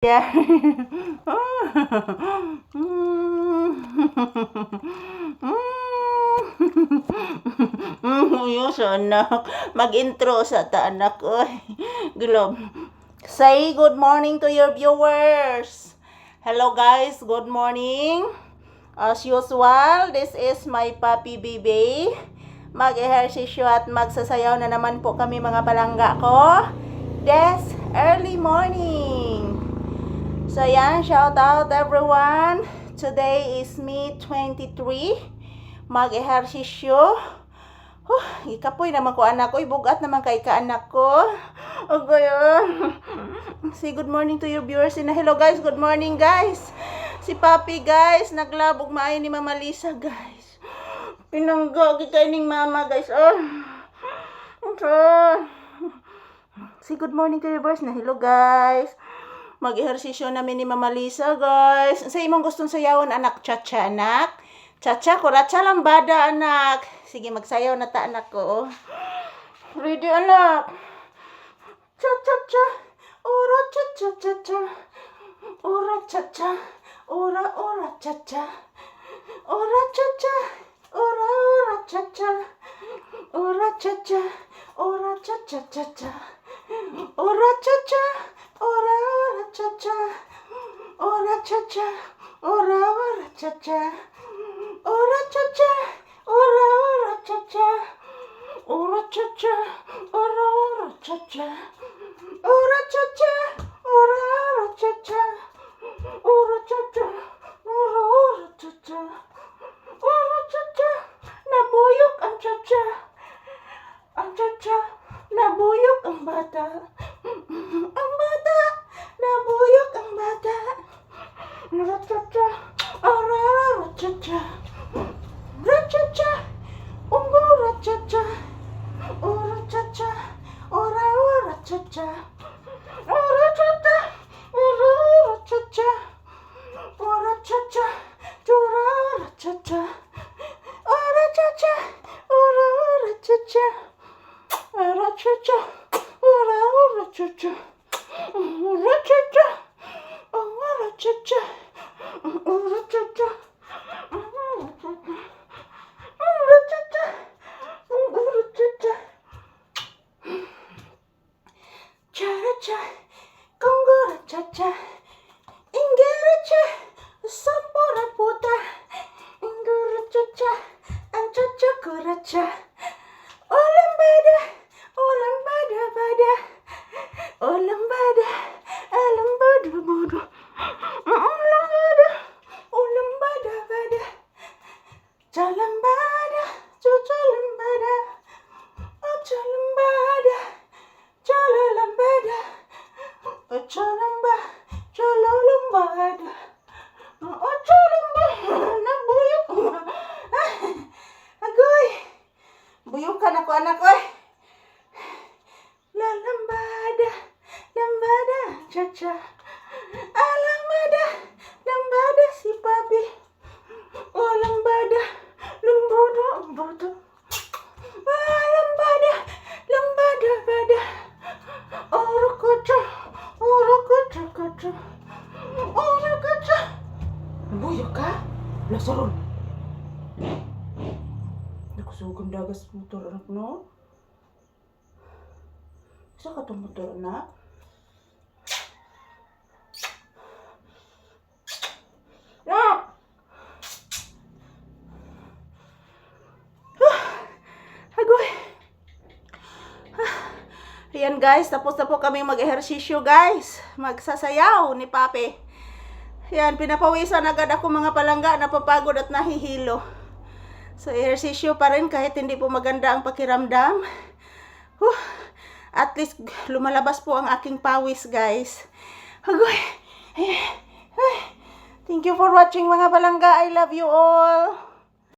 Yeah. Yung sa anak. Mag-intro sa ta anak. Oy. Globe. Say good morning to your viewers. Hello guys, good morning. As usual, this is my puppy baby. Mag-ehersisyo at magsasayaw na naman po kami mga palangga ko. This early morning. So yan, shout out everyone. Today is May 23. Mag-ehersisyo. Ikapoy naman ko anak ko. Bugat naman kay ka anak ko. Okay. Say good morning to your viewers. And hello guys, good morning guys. Si Papi guys, naglabog maayo ni Mama Lisa guys. Pinanggagi kay ning mama guys. Say good morning to your viewers. Na hello guys. Mag-ehersisyo namin ni Mama Lisa, guys. Sa imong gustong sayawon, anak, cha-cha, anak. Cha-cha, kuratsa lambada, anak. Sige, magsayaw na ta, anak ko. Ready, anak. Cha-cha-cha. Ora, cha-cha-cha-cha. Ora, cha-cha. Ora, ora, cha-cha. Ora, cha-cha. Ora, ora, cha-cha. Ora, cha-cha. Ora, cha-cha-cha-cha. Ora, cha-cha. Ora, ora, cha-cha. Ora, cha-cha. Ora, ora, cha-cha. Ora, cha-cha. Ora, ora, cha-cha. Ora, cha-cha. Ora, ora, cha-cha. Ora, cha-cha. Ora, ora, cha-cha. Ora, cha-cha. Ora, ora, cha-cha. Ora, cha-cha. Nabuyok ang cha-cha. Ang cha-cha. Nabuyok ang bata. Ang bata. Nabuyok ang bata. Ra-cha-cha. Ra-cha-cha. Ra-cha-cha. Ungo ra-cha-cha. Ora-cha-cha. Ora-ora-cha-cha. Ora-cha-cha. Ora-ora-cha-cha. Ora-cha-cha. Ora-ora-cha-cha. Ora-cha-cha. Ora-ora-cha-cha. Ora-cha-cha. Ora-ora-cha-cha. Ora-cha-cha. Ora-cha-cha. Ora-cha-cha. Ora-cha-cha. Ora-cha-cha. Cha-cha. Congo-cha-cha. Ingera-cha. Sampora-puta. Ingera-cha-cha. Ang-cha-cha kura-cha. Olambada. Olambada-bada. Olambada. Olambada-bada. Olambada. Olambada-bada. Chalambada. Chalambada. Chalambada. Chalalambada. Chalamba. Chalalambada. Chalamba. Nabuyok. Agoy. Buyukan ako anak ko. Lambada. Lambada. Cha-cha. Alambada. Lambada si Papi. Oh, lambada. Lambada. Lambada. Lambada. Lambada. Bada. Ora-kacha. Ora-kacha-kacha. Ora-kacha. Buyok ka? Lasaron. Nakusugan dagas motor anak no? Isa ka itong motor anak? No! Agoy! Ayan guys, tapos na po kami mag-ehersisyo guys. Magsasayaw ni Papi. Ayan, pinapawisan agad ako mga palangga, napapagod at nahihilo. So, ehersisyo pa rin kahit hindi po maganda ang pakiramdam. At least lumalabas po ang aking pawis guys. Agoy! Thank you for watching mga palangga. I love you all.